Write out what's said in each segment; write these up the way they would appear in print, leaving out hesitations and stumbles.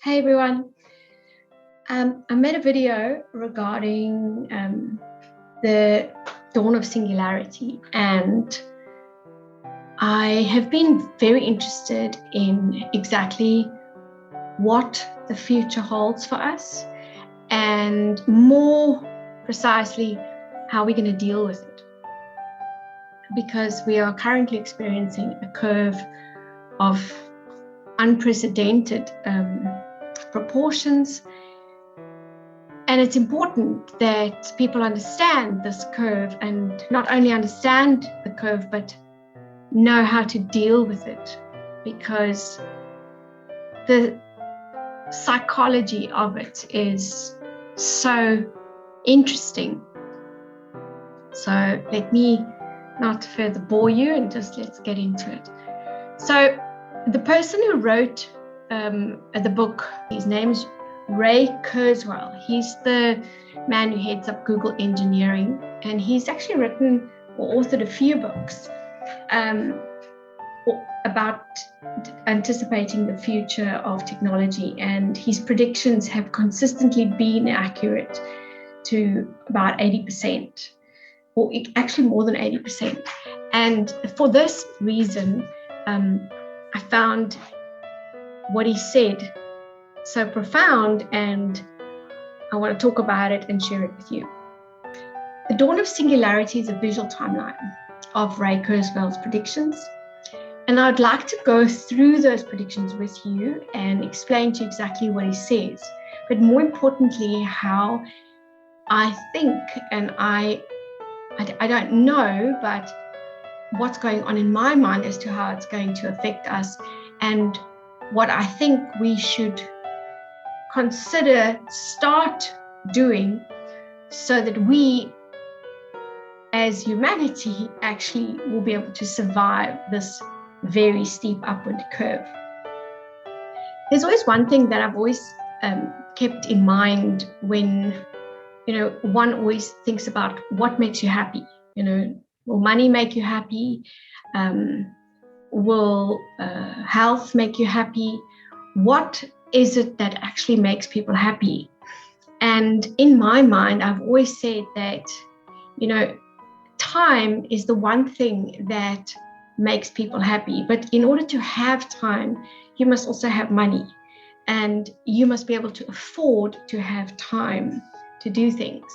Hey everyone. I made a video regarding the dawn of singularity, and I have been very interested in exactly what the future holds for us, and more precisely, how we're going to deal with it. Because we are currently experiencing a curve of unprecedented proportions. And it's important that people understand this curve, and not only understand the curve, but know how to deal with it, because the psychology of it is so interesting. So let me not further bore you, and just let's get into it. So the person who wrote the book, his name is Ray Kurzweil. He's the man who heads up Google engineering, and he's actually written or authored a few books about anticipating the future of technology, and his predictions have consistently been accurate to about 80%, or actually more than 80%. And for this reason, I found what he said so profound, and I want to talk about it and share it with you. The dawn of singularity is a visual timeline of Ray Kurzweil's predictions, and I'd like to go through those predictions with you and explain to you exactly what he says, but more importantly, how I think, and I don't know, but what's going on in my mind as to how it's going to affect us, and what I think we should start doing so that we as humanity actually will be able to survive this very steep upward curve. There's always one thing that I've always kept in mind when, one always thinks about what makes you happy. Will money make you happy? Will health make you happy? What is it that actually makes people happy? And in my mind, I've always said that, time is the one thing that makes people happy. But in order to have time, you must also have money, and you must be able to afford to have time to do things.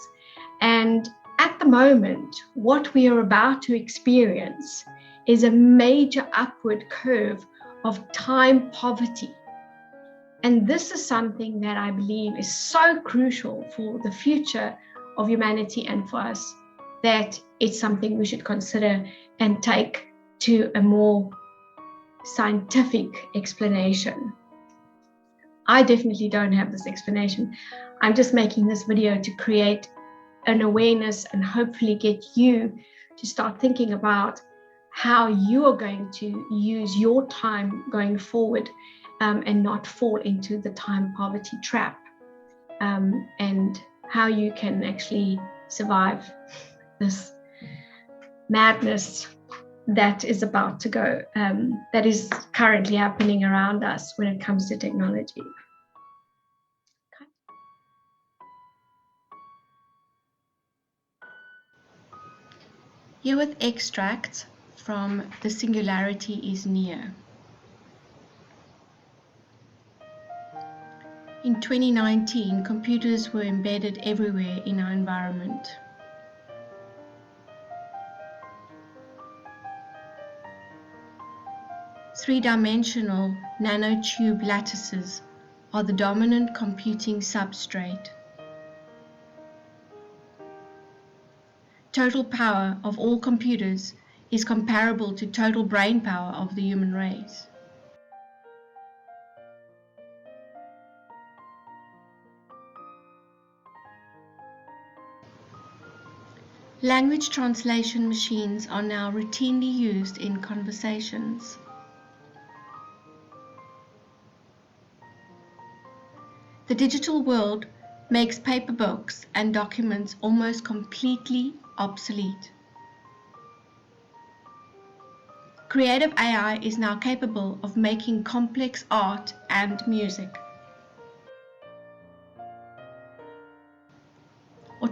And at the moment, what we are about to experience is a major upward curve of time poverty. And this is something that I believe is so crucial for the future of humanity and for us, that it's something we should consider and take to a more scientific explanation. I definitely don't have this explanation. I'm just making this video to create an awareness and hopefully get you to start thinking about how you are going to use your time going forward, and not fall into the time poverty trap, and how you can actually survive this madness that is about to go, that is currently happening around us when it comes to technology. Here with extracts from The Singularity is Near. In 2019, computers were embedded everywhere in our environment. Three-dimensional nanotube lattices are the dominant computing substrate. Total power of all computers is comparable to total brain power of the human race. Language translation machines are now routinely used in conversations. The digital world makes paper books and documents almost completely obsolete. Creative AI is now capable of making complex art and music.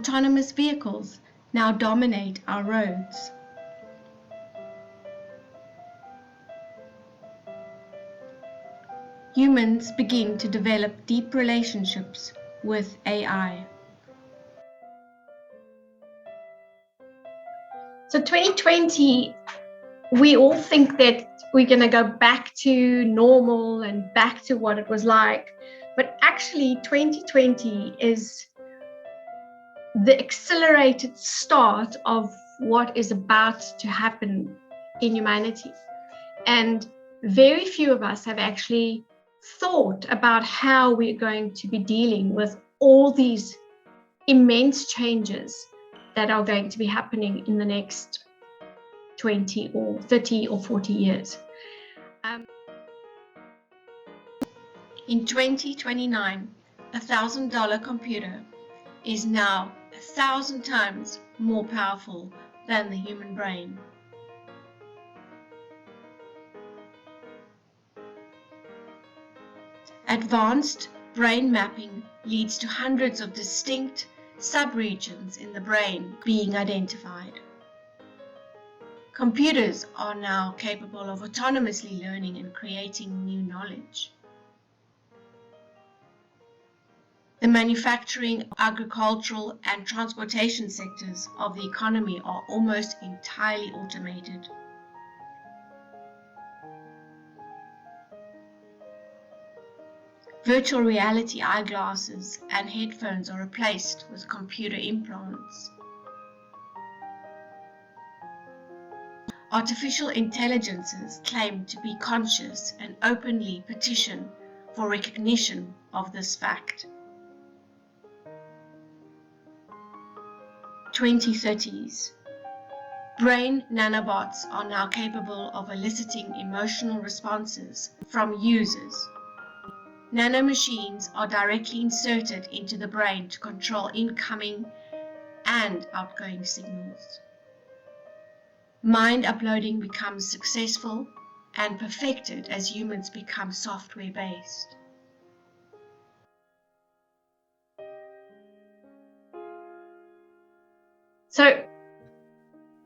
autonomous vehicles now dominate our roads. Humans begin to develop deep relationships with AI. So 2020, we all think that we're going to go back to normal and back to what it was like. But actually, 2020 is the accelerated start of what is about to happen in humanity. And very few of us have actually thought about how we're going to be dealing with all these immense changes that are going to be happening in the next 20 or 30 or 40 years. In 2029, a $1,000 computer is now 1,000 times more powerful than the human brain. Advanced brain mapping leads to hundreds of distinct subregions in the brain being identified. Computers are now capable of autonomously learning and creating new knowledge. The manufacturing, agricultural, and transportation sectors of the economy are almost entirely automated. Virtual reality eyeglasses and headphones are replaced with computer implants. Artificial intelligences claim to be conscious and openly petition for recognition of this fact. 2030s. Brain nanobots are now capable of eliciting emotional responses from users. Nanomachines are directly inserted into the brain to control incoming and outgoing signals. Mind uploading becomes successful and perfected as humans become software-based. So,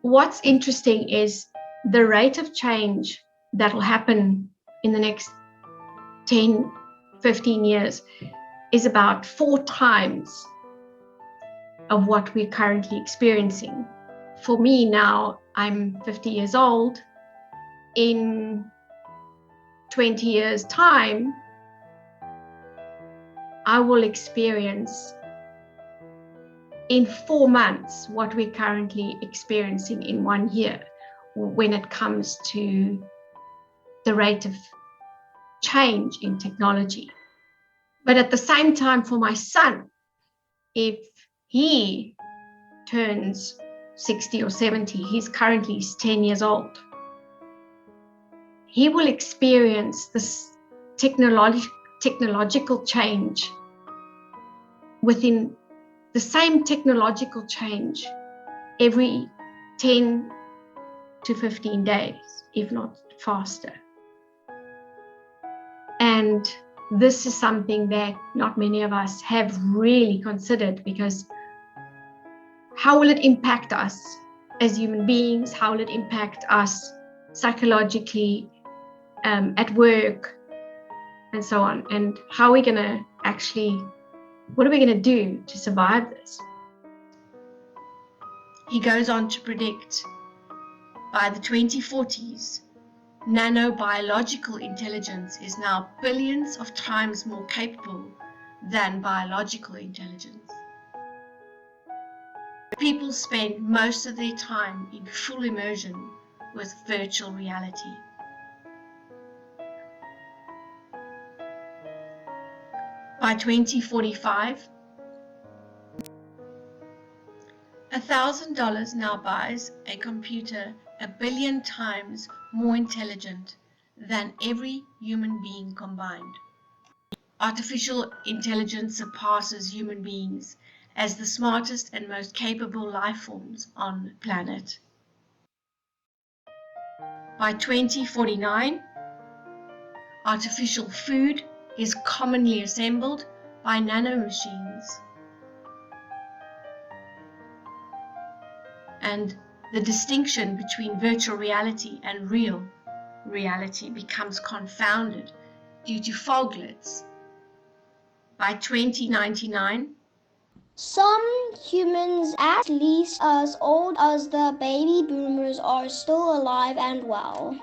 what's interesting is the rate of change that will happen in the next 10, 15 years is about 4 times of what we're currently experiencing. For me now, I'm 50 years old. In 20 years' time, I will experience in 4 months what we're currently experiencing in 1 year when it comes to the rate of change in technology. But at the same time, for my son, if he turns 60 or 70, he's currently 10 years old, he will experience this technological change within the same technological change every 10 to 15 days, if not faster. And this is something that not many of us have really considered, because how will it impact us as human beings? How will it impact us psychologically, at work, and so on? And how are we going to what are we going to do to survive this? He goes on to predict by the 2040s, nanobiological intelligence is now billions of times more capable than biological intelligence. People spend most of their time in full immersion with virtual reality. By 2045, $1,000 now buys a computer 1 billion times more intelligent than every human being combined. Artificial intelligence surpasses human beings as the smartest and most capable life forms on the planet. By 2049, artificial food is commonly assembled by nanomachines. And the distinction between virtual reality and real reality becomes confounded due to foglets. By 2099, some humans at least as old as the baby boomers are still alive and well.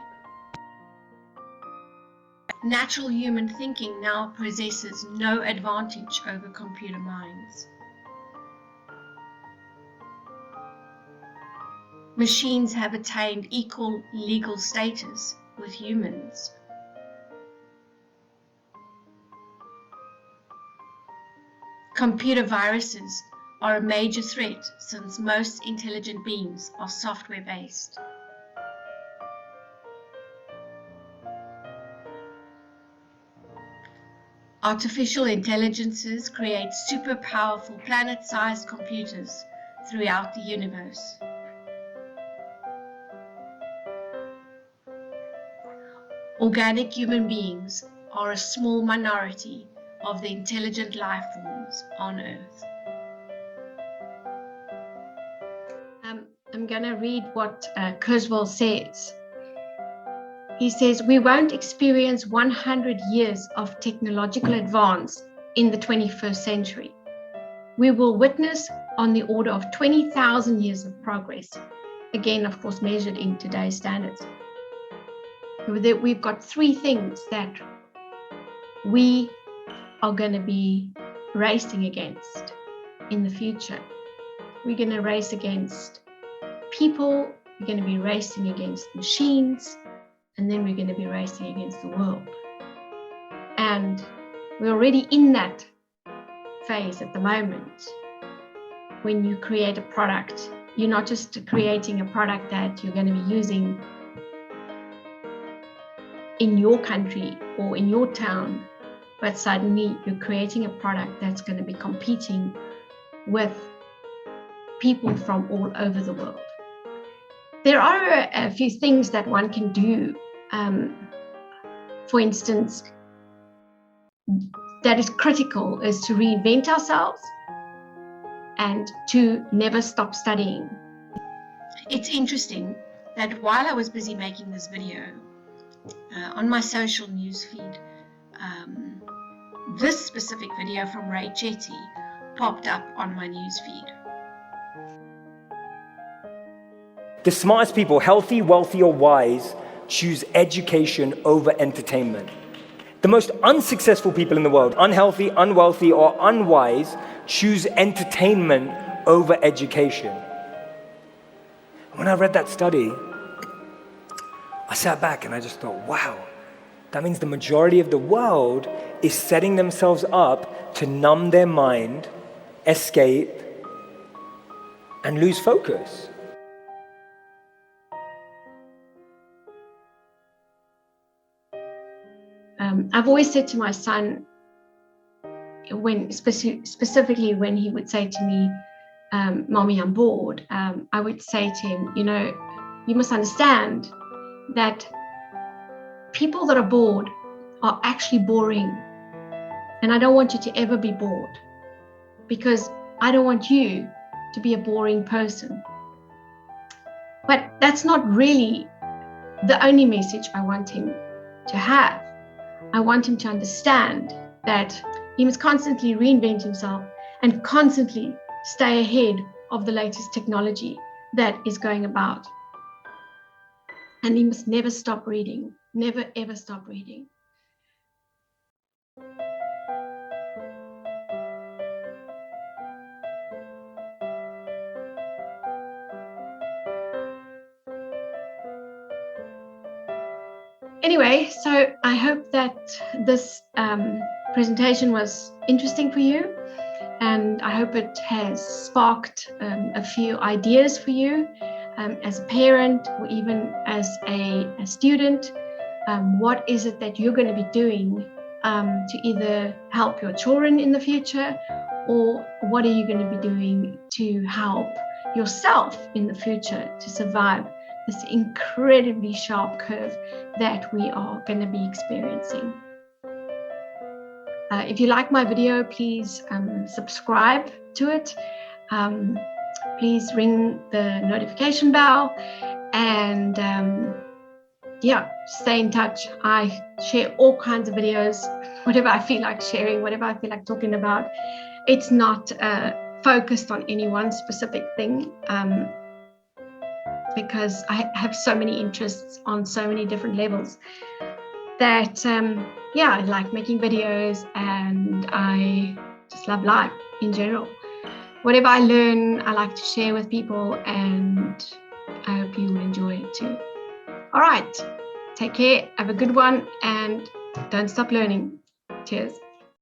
natural human thinking now possesses no advantage over computer minds. Machines have attained equal legal status with humans. Computer viruses are a major threat since most intelligent beings are software-based. Artificial intelligences create super powerful planet-sized computers throughout the universe. Organic human beings are a small minority of the intelligent life forms on Earth. I'm going to read what Kurzweil says. He says, we won't experience 100 years of technological advance in the 21st century. We will witness on the order of 20,000 years of progress. Again, of course, measured in today's standards. We've got three things that we are going to be racing against in the future. We're going to race against people, we're going to be racing against machines, and then we're going to be racing against the world. And we're already in that phase at the moment. When you create a product, you're not just creating a product that you're going to be using in your country or in your town, but suddenly you're creating a product that's going to be competing with people from all over the world. There are a few things that one can do. For instance, that is critical is to reinvent ourselves and to never stop studying. It's interesting that while I was busy making this video, on my social news feed, this specific video from Ray Chetty popped up on my news feed. The smartest people, healthy, wealthy, or wise, choose education over entertainment. The most unsuccessful people in the world, unhealthy, unwealthy, or unwise, choose entertainment over education. When I read that study, I sat back and I just thought, wow, that means the majority of the world is setting themselves up to numb their mind, escape, and lose focus. I've always said to my son, specifically when he would say to me, Mommy, I'm bored, I would say to him, you must understand that people that are bored are actually boring. And I don't want you to ever be bored, because I don't want you to be a boring person. But that's not really the only message I want him to have. I want him to understand that he must constantly reinvent himself and constantly stay ahead of the latest technology that is going about. And he must never stop reading, never ever stop reading. Anyway, so I hope that this presentation was interesting for you, and I hope it has sparked a few ideas for you as a parent or even as a student. What is it that you're going to be doing to either help your children in the future, or what are you going to be doing to help yourself in the future to survive this incredibly sharp curve that we are going to be experiencing. If you like my video, please subscribe to it. please ring the notification bell, and stay in touch. I share all kinds of videos, whatever I feel like sharing, whatever I feel like talking about. It's not focused on any one specific thing, because I have so many interests on so many different levels that I like making videos, and I just love life in general. Whatever I learn, I like to share with people, and I hope you will enjoy it too. All right, take care, have a good one, and don't stop learning. Cheers.